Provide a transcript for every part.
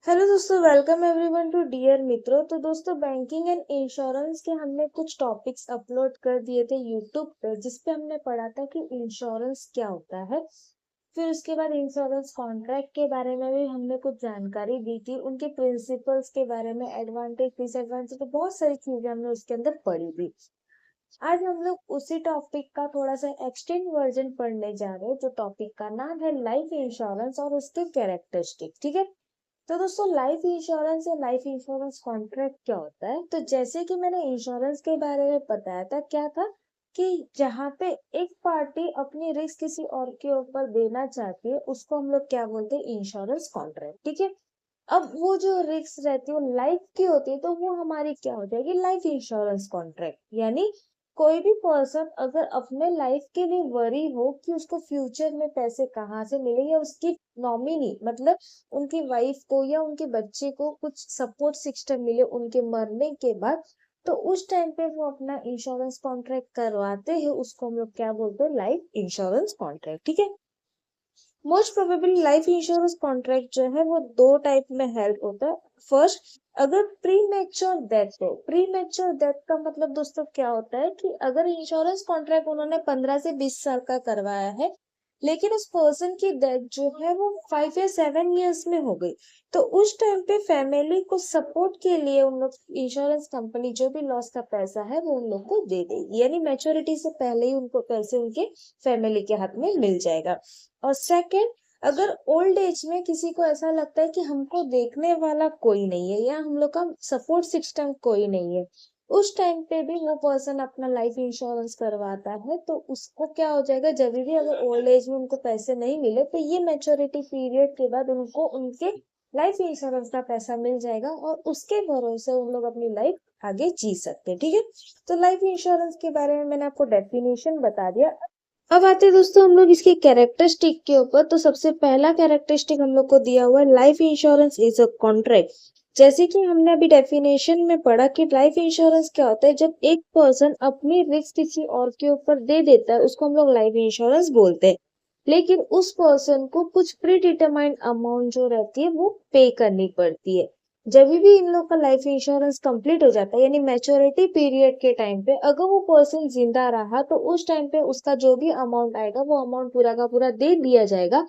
Hello दोस्तों, welcome everyone to dear मित्रों। तो दोस्तों, बैंकिंग एंड इंश्योरेंस के हमने कुछ टॉपिक्स अपलोड कर दिए थे यूट्यूब पे, जिसपे हमने पढ़ा था कि इंश्योरेंस क्या होता है। फिर उसके बाद इंश्योरेंस कॉन्ट्रैक्ट के बारे में भी हमने कुछ जानकारी दी थी, उनके प्रिंसिपल्स के बारे में, एडवांटेज डिसएडवांटेज, तो बहुत सारी चीजें हमने उसके अंदर पढ़ी थी। आज हम लोग उसी टॉपिक का थोड़ा सा एक्सटेंड वर्जन पढ़ने जा रहे हैं, जो टॉपिक का नाम है लाइफ इंश्योरेंस और उसके कैरेक्टरिस्टिक। ठीक है। तो दोस्तों, लाइफ इंश्योरेंस या लाइफ इंश्योरेंस कॉन्ट्रैक्ट क्या होता है? तो जैसे कि मैंने इंश्योरेंस के बारे में बताया था, क्या था कि जहाँ पे एक पार्टी अपनी रिस्क किसी और के ऊपर देना चाहती है, उसको हम लोग क्या बोलते हैं? Insurance contract. ठीक है। अब वो जो रिस्क रहती है वो लाइफ की होती है, तो वो हमारी क्या हो जाएगी? Life insurance contract. यानी कोई भी पर्सन अगर अपने लाइफ के लिए वरी हो कि उसको फ्यूचर में पैसे कहाँ से मिले, या उसकी नॉमिनी मतलब उनकी वाइफ को या उनके बच्चे को कुछ सपोर्ट सिस्टम मिले उनके मरने के बाद, तो उस टाइम पे वो अपना इंश्योरेंस कॉन्ट्रैक्ट करवाते हैं, उसको हम लोग क्या बोलते हैं? Life insurance contract. ठीक है। Most probably life insurance contract जो है वो दो टाइप में हेल्प होता है। फर्स्ट, अगर प्री मैच्योर डेथ हो। प्री मैच्योर डेथ का मतलब दोस्तों क्या होता है कि अगर इंश्योरेंस कॉन्ट्रैक्ट उन्होंने 15 से 20 साल का करवाया है, लेकिन उस पर्सन की डेथ जो है वो 5 या 7 इयर्स में हो गई, तो उस टाइम पे फैमिली को सपोर्ट के लिए उन लोग इंश्योरेंस कंपनी जो भी लॉस का पैसा है वो उन लोग को दे देगी। यानी मैच्योरिटी से पहले ही उनको पैसे उनके फैमिली के हाथ में मिल जाएगा। और सेकंड, अगर ओल्ड एज में किसी को ऐसा लगता है कि हमको देखने वाला कोई नहीं है या हम लोग का सपोर्ट सिस्टम कोई नहीं है, उस टाइम पे भी वो पर्सन अपना लाइफ इंश्योरेंस करवाता है, तो उसको क्या हो जाएगा? जब भी अगर ओल्ड एज में उनको पैसे नहीं मिले, तो ये मैच्योरिटी पीरियड के बाद उनको उनके लाइफ इंश्योरेंस का पैसा मिल जाएगा और उसके भरोसे उन लोग अपनी लाइफ आगे जी सकते हैं। ठीक है। तो लाइफ इंश्योरेंस के बारे में मैंने आपको डेफिनेशन बता दिया। अब आते हैं दोस्तों हम लोग इसके कैरेक्टरिस्टिक के ऊपर। तो सबसे पहला कैरेक्टरिस्टिक हम लोग को दिया हुआ है, life insurance is a contract. जैसे कि हमने अभी डेफिनेशन में पढ़ा कि लाइफ इंश्योरेंस क्या होता है, जब एक पर्सन अपनी रिस्क किसी और के ऊपर दे देता है, उसको हम लोग लाइफ इंश्योरेंस बोलते हैं। लेकिन उस पर्सन को कुछ प्री डिटरमाइंड अमाउंट जो रहती है वो पे करनी पड़ती है। जब भी इन लोग का लाइफ इंश्योरेंस कंप्लीट हो जाता है, यानी मैच्योरिटी पीरियड के टाइम पे अगर वो पर्सन जिंदा रहा, तो उस टाइम पे उसका जो भी अमाउंट आएगा वो अमाउंट पूरा का पूरा दे दिया जाएगा।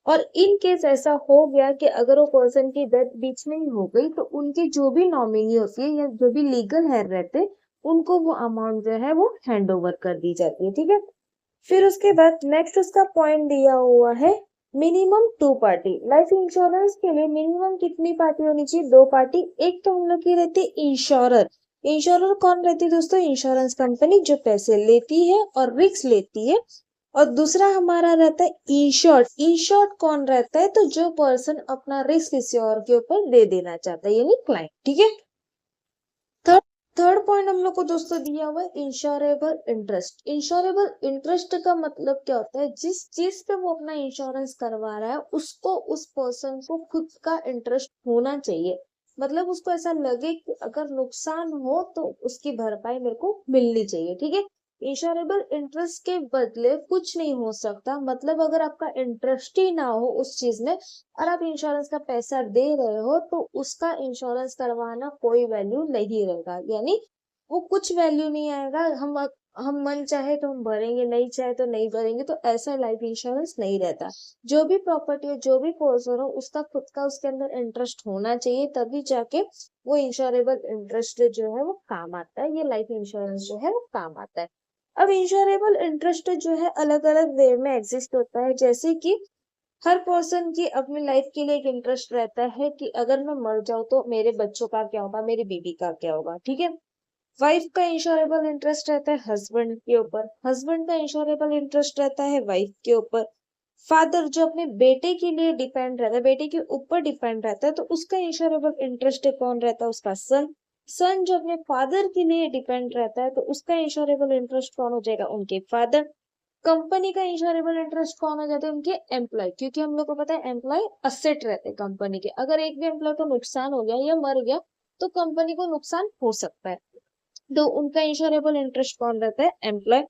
और इन केस ऐसा हो गया कि अगर वो पर्सन की डेथ बीच में ही हो गई, तो उनकी जो भी नॉमिनी होती है या जो भी लीगल हेयर रहते, उनको वो अमाउंट जो है वो हैंड ओवर कर दी जाती है। ठीक है। फिर उसके बाद नेक्स्ट उसका पॉइंट दिया हुआ है, मिनिमम 2 पार्टी। लाइफ इंश्योरेंस के लिए मिनिमम कितनी पार्टी होनी चाहिए? 2 पार्टी। एक तो हम लोग की रहती है इंश्योरर। इंश्योरर कौन रहती है दोस्तों? इंश्योरेंस कंपनी जो पैसे लेती है और रिस्क लेती है। और दूसरा हमारा रहता है इंश्योर्ड। इंश्योर्ड कौन रहता है? तो जो पर्सन अपना रिस्क किसी और के ऊपर दे देना चाहता है, यानी क्लाइंट। ठीक है। थर्ड थर्ड पॉइंट हम लोग को दोस्तों दिया हुआ है, इंश्योरेबल इंटरेस्ट। इंश्योरेबल इंटरेस्ट का मतलब क्या होता है? जिस चीज पे वो अपना इंश्योरेंस करवा रहा है, उसको उस पर्सन को खुद का इंटरेस्ट होना चाहिए। मतलब उसको ऐसा लगे कि अगर नुकसान हो तो उसकी भरपाई मेरे को मिलनी चाहिए। ठीक है। इंश्योरेबल इंटरेस्ट के बदले कुछ नहीं हो सकता। मतलब अगर आपका इंटरेस्ट ही ना हो उस चीज में और आप इंश्योरेंस का पैसा दे रहे हो, तो उसका इंश्योरेंस करवाना कोई वैल्यू नहीं रहेगा। यानी वो कुछ वैल्यू नहीं आएगा। हम मन चाहे तो हम भरेंगे, नहीं चाहे तो नहीं भरेंगे, तो ऐसा लाइफ इंश्योरेंस नहीं रहता। जो भी प्रॉपर्टी हो, जो भी पर्सन हो, उसका खुद का उसके अंदर इंटरेस्ट होना चाहिए, तभी जाके वो इंश्योरेबल इंटरेस्ट जो है वो काम आता है। ये लाइफ इंश्योरेंस जो है वो काम आता है। अब इंश्योरेबल इंटरेस्ट जो है अलग अलग वे में एग्जिस्ट होता है। जैसे कि हर पर्सन की अपनी लाइफ के लिए एक इंटरेस्ट रहता है कि अगर मैं मर जाऊं तो मेरे बच्चों का क्या होगा, मेरी बीवी का क्या होगा। ठीक है। वाइफ का इंश्योरेबल इंटरेस्ट रहता है हस्बैंड के ऊपर। हस्बैंड का इंश्योरेबल इंटरेस्ट रहता है वाइफ के ऊपर। फादर जो अपने बेटे के लिए डिपेंड रहता है, बेटे के ऊपर डिपेंड रहता है, तो उसका इंश्योरेबल इंटरेस्ट कौन रहता है? उसका सन। सन जो अपने फादर के लिए डिपेंड रहता है, तो उसका इंश्योरेबल इंटरेस्ट कौन हो जाएगा? उनके फादर। कंपनी का इंश्योरेबल इंटरेस्ट कौन हो जाता है? उनके एम्प्लॉय। क्योंकि हम लोग को पता है एम्प्लॉय असेट रहते हैं कंपनी के। अगर एक भी एम्प्लॉय को नुकसान हो गया या मर गया, तो कंपनी को नुकसान हो सकता है, तो उनका इंश्योरेबल इंटरेस्ट कौन रहता है? एम्प्लॉय।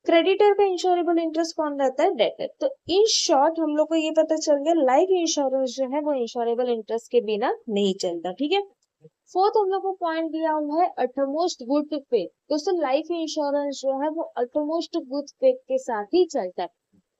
क्रेडिटर का इंश्योरेबल इंटरेस्ट कौन रहता है? डेटर। तो इन शॉर्ट हम लोग को ये पता चल गया लाइफ इंश्योरेंस जो है वो इंश्योरेबल इंटरेस्ट के बिना नहीं चलता। ठीक है। फोर्थ हम लोग को पॉइंट दिया हुआ है अटमोस्ट गुड फेथ। दोस्तों लाइफ इंश्योरेंस जो है वो अटमोस्ट गुड फेथ के साथ ही चलता है।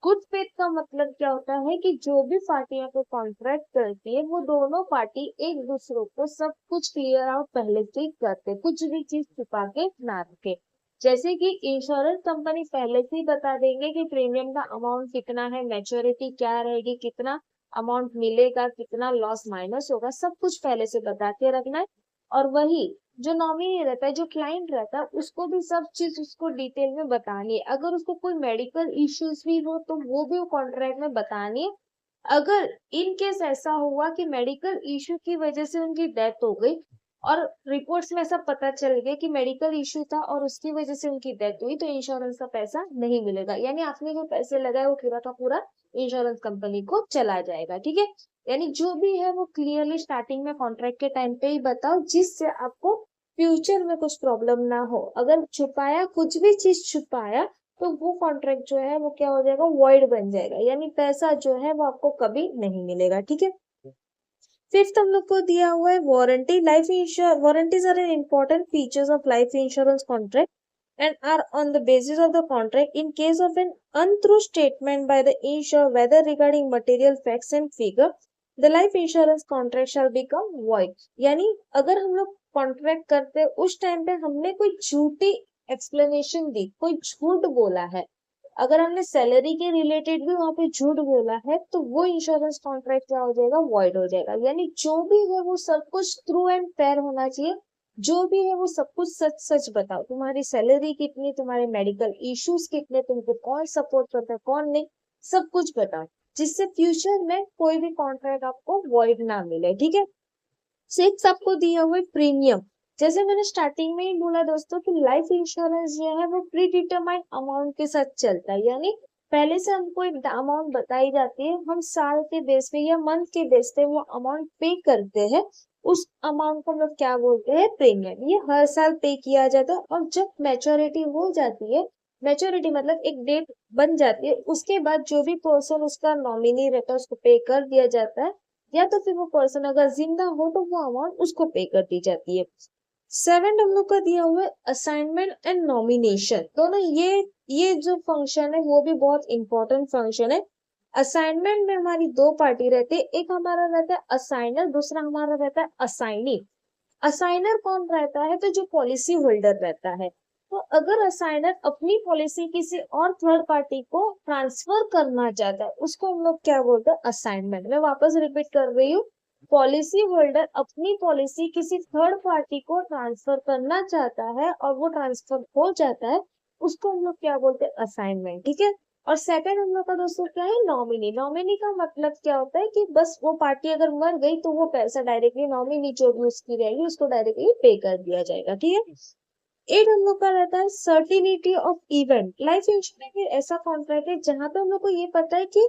गुड फेथ का मतलब क्या होता है कि जो भी पार्टियां को कॉन्ट्रैक्ट करती है वो दोनों पार्टी एक दूसरों को सब कुछ क्लियर आउट पहले से ही करते, कुछ भी चीज छुपा के ना रखे। जैसे कि इंश्योरेंस कंपनी पहले से ही बता देंगे कि प्रीमियम का अमाउंट कितना है, मैच्योरिटी क्या रहेगी, कितना अमाउंट मिलेगा, कितना लॉस माइनस होगा, सब कुछ पहले से बता के रखना है। और वही जो नॉमिनी रहता है, जो क्लाइंट रहता है, उसको भी सब चीज उसको डिटेल में बतानी है। अगर उसको कोई मेडिकल इश्यूज भी हो तो वो भी वो कॉन्ट्रैक्ट में बतानी है। अगर इन केस ऐसा हुआ कि मेडिकल इश्यू की वजह से उनकी डेथ हो गई और रिपोर्ट्स में ऐसा पता चल गया कि मेडिकल इश्यू था और उसकी वजह से उनकी डेथ हुई, तो इंश्योरेंस का पैसा नहीं मिलेगा। यानी आपने जो पैसे लगाए वो पूरा का पूरा इंश्योरेंस कंपनी को चला जाएगा। ठीक है। यानी जो भी है वो क्लियरली स्टार्टिंग में कॉन्ट्रैक्ट के टाइम पे ही बताओ, जिससे आपको फ्यूचर में कुछ प्रॉब्लम ना हो। अगर छुपाया, कुछ भी चीज छुपाया, तो वो कॉन्ट्रैक्ट जो है वो क्या हो जाएगा? वॉइड बन जाएगा, यानी पैसा जो है वो आपको कभी नहीं मिलेगा। ठीक है। फिफ्थ हम लोग को दिया हुआ है warranty. Life insure warranties are an important features of life insurance contract and are on the basis of the contract in case of an untrue statement by the insurer, whether regarding material facts and figure, the life insurance contract shall become void। यानी अगर हम लोग contract करते हैं उस time पे हमने कोई झूठी एक्सप्लेनेशन दी, कोई झूठ बोला है, अगर हमने सैलरी के रिलेटेड भी वहां पे झूठ बोला है, तो वो इंश्योरेंस कॉन्ट्रैक्ट क्या हो जाएगा? वॉइड हो जाएगा। यानी जो भी है वो सब कुछ ट्रू एंड फेयर होना चाहिए। जो भी है वो सब कुछ सच सच बताओ। तुम्हारी सैलरी कितनी, तुम्हारे मेडिकल इश्यूज कितने, तुमको कौन सपोर्ट करता है, कौन नहीं, सब कुछ बताओ, जिससे फ्यूचर में कोई भी कॉन्ट्रैक्ट आपको वॉइड ना मिले। ठीक है। सिक्स आपको दिया हुआ है प्रीमियम। जैसे मैंने स्टार्टिंग में ही बोला दोस्तों कि लाइफ इंश्योरेंस जो है वो प्री डिटरमाइंड अमाउंट के साथ चलता है। यानी पहले से हमको एक अमाउंट बताई जाती है, हम साल के बेस पे या मंथ के बेस पे वो अमाउंट पे करते हैं। उस अमाउंट को हम लोग क्या बोलते हैं? प्रीमियम। ये हर साल पे किया जाता है और जब मैच्योरिटी हो जाती है, मैच्योरिटी मतलब एक डेट बन जाती है, उसके बाद जो भी पर्सन उसका नॉमिनी रहता है उसको पे कर दिया जाता है, या तो फिर वो पर्सन अगर जिंदा हो तो वो अमाउंट उसको पे कर दी जाती है। सेवन हम लोग का दिया हुआ है असाइनमेंट एंड नॉमिनेशन। दोनों ये जो फंक्शन है वो भी बहुत इंपॉर्टेंट फंक्शन है। असाइनमेंट में हमारी दो पार्टी रहती है, एक हमारा रहता है असाइनर, दूसरा हमारा रहता है असाइनी। असाइनर कौन रहता है? तो जो पॉलिसी होल्डर रहता है। तो अगर असाइनर अपनी पॉलिसी किसी और थर्ड पार्टी को ट्रांसफर करना चाहता है, उसको हम लोग क्या बोलते हैं? असाइनमेंट। मैं वापस रिपीट कर रही हूँ, पॉलिसी होल्डर अपनी पॉलिसी किसी थर्ड पार्टी को ट्रांसफर करना चाहता है और वो ट्रांसफर हो जाता है, उसको हम लोग क्या बोलते हैं? असाइनमेंट। ठीक है। और सेकंड हम लोग का दोस्तों क्या है? नॉमिनी। नॉमिनी का मतलब क्या होता है कि बस वो पार्टी अगर मर गई तो वो पैसा डायरेक्टली नॉमिनी जो भी उसकी रहेगी उसको डायरेक्टली पे कर दिया जाएगा। ठीक है। एट हम लोग का रहता है certainty of event. Life insurance में ऐसा कॉन्ट्रैक्ट है जहां पे हम लोग को ये पता है कि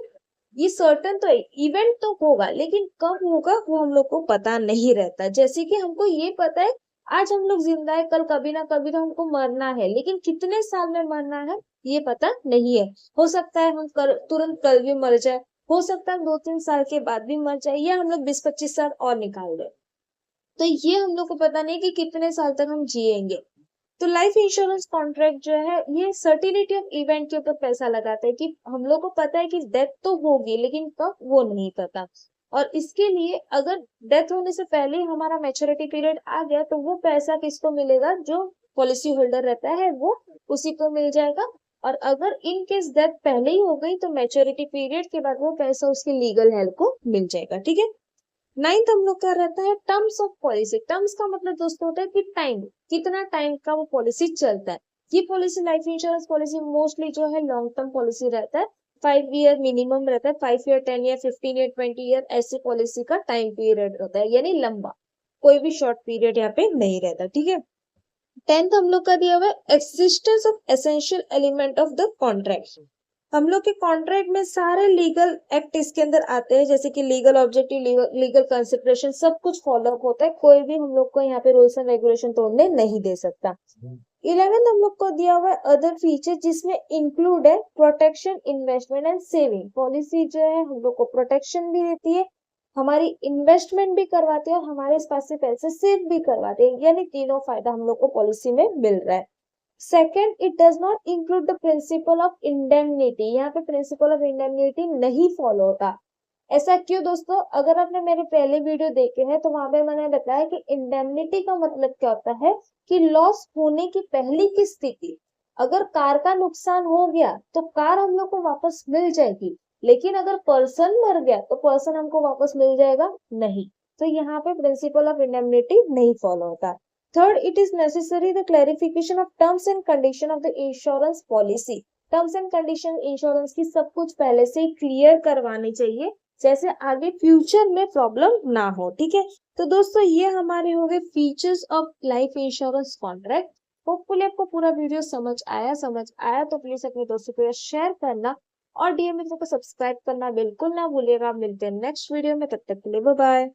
ये सर्टन तो है, इवेंट तो होगा, लेकिन कब होगा वो हम लोग को पता नहीं रहता। जैसे कि हमको ये पता है आज हम लोग जिंदा है, कल कभी ना कभी तो हमको मरना है, लेकिन कितने साल में मरना है ये पता नहीं है। हो सकता है हम तुरंत कल भी मर जाए, हो सकता है 2-3 साल के बाद भी मर जाए, या हम लोग 20-25 साल और निकाल दे। तो ये हम लोग को पता नहीं कि कितने साल तक हम जिएंगे। तो लाइफ इंश्योरेंस कॉन्ट्रैक्ट जो है ये सर्टिनिटी ऑफ इवेंट के ऊपर पैसा लगाता है कि हम लोग को पता है कि डेथ तो होगी, लेकिन कब वो नहीं पता। और इसके लिए अगर डेथ होने से पहले ही हमारा मैच्योरिटी पीरियड आ गया तो वो पैसा किसको मिलेगा? जो पॉलिसी होल्डर रहता है वो उसी को मिल जाएगा। और अगर इन केस डेथ पहले ही हो गई तो मैच्योरिटी पीरियड के बाद वो पैसा उसके लीगल हेल्प को मिल जाएगा। ठीक है। नाइन्थ हम लोग का रहता है टर्म्स ऑफ पॉलिसी। टर्म्स का मतलब दोस्तों होता है कि टाइम, कितना टाइम का वो पॉलिसी चलता है। ये policy life insurance policy mostly जो है लॉन्ग टर्म पॉलिसी रहता है, 5 ईयर मिनिमम रहता है, 5 ईयर, 10 ईयर, 15 ईयर, 20 ईयर, ऐसे पॉलिसी का टाइम पीरियड रहता है, यानी लंबा, कोई भी शॉर्ट पीरियड यहाँ पे नहीं रहता। ठीक है। टेंथ हम लोग का दिया हुआ है existence of essential element of the contract. हम लोग के कॉन्ट्रैक्ट में सारे लीगल एक्ट इसके अंदर आते हैं, जैसे कि लीगल ऑब्जेक्टिव, लीगल कंसिडरेशन, सब कुछ फॉलो अप होता है। कोई भी हम लोग को यहाँ पे रूल्स एंड रेगुलेशन तोड़ने नहीं दे सकता। 11 हम लोग को दिया हुआ है अदर फीचर, जिसमें इंक्लूड है protection, investment and saving. Policy जो है हम लोग को प्रोटेक्शन भी देती है, हमारी इन्वेस्टमेंट भी करवाती है और हमारे पास से पैसे सेव भी करवाते हैं, यानी तीनों फायदा हम लोग को पॉलिसी में मिल रहा है। Second, it does not include the principle of indemnity. यहाँ पे प्रिंसिपल ऑफ इंडेमनिटी नहीं फॉलो होता। ऐसा क्यों दोस्तों? अगर आपने मेरे पहले वीडियो देखे हैं तो वहां पे मैंने बताया कि इंडेमनिटी का मतलब क्या होता है कि लॉस होने की पहली की स्थिति, अगर कार का नुकसान हो गया तो कार हम लोग को वापस मिल जाएगी, लेकिन अगर पर्सन मर गया तो पर्सन हमको वापस मिल जाएगा नहीं। तो यहाँ पे प्रिंसिपल ऑफ इंडेमनिटी नहीं फॉलो होता। Third, it is necessary the clarification of terms and condition of the insurance policy. Terms and condition insurance की सब कुछ पहले से ही क्लियर करवानी चाहिए, जैसे आगे फ्यूचर में प्रॉब्लम ना हो। ठीक है, तो दोस्तों ये हमारे हो गए features of life insurance contract. Hopefully आपको पूरा वीडियो समझ आया तो प्लीज अपने दोस्तों के साथ शेयर करना और डीएम मित्रों को सब्सक्राइब करना बिल्कुल ना भूलिएगा। मिलते हैं नेक्स्ट वीडियो में, तब तक के लिए बाय बाय।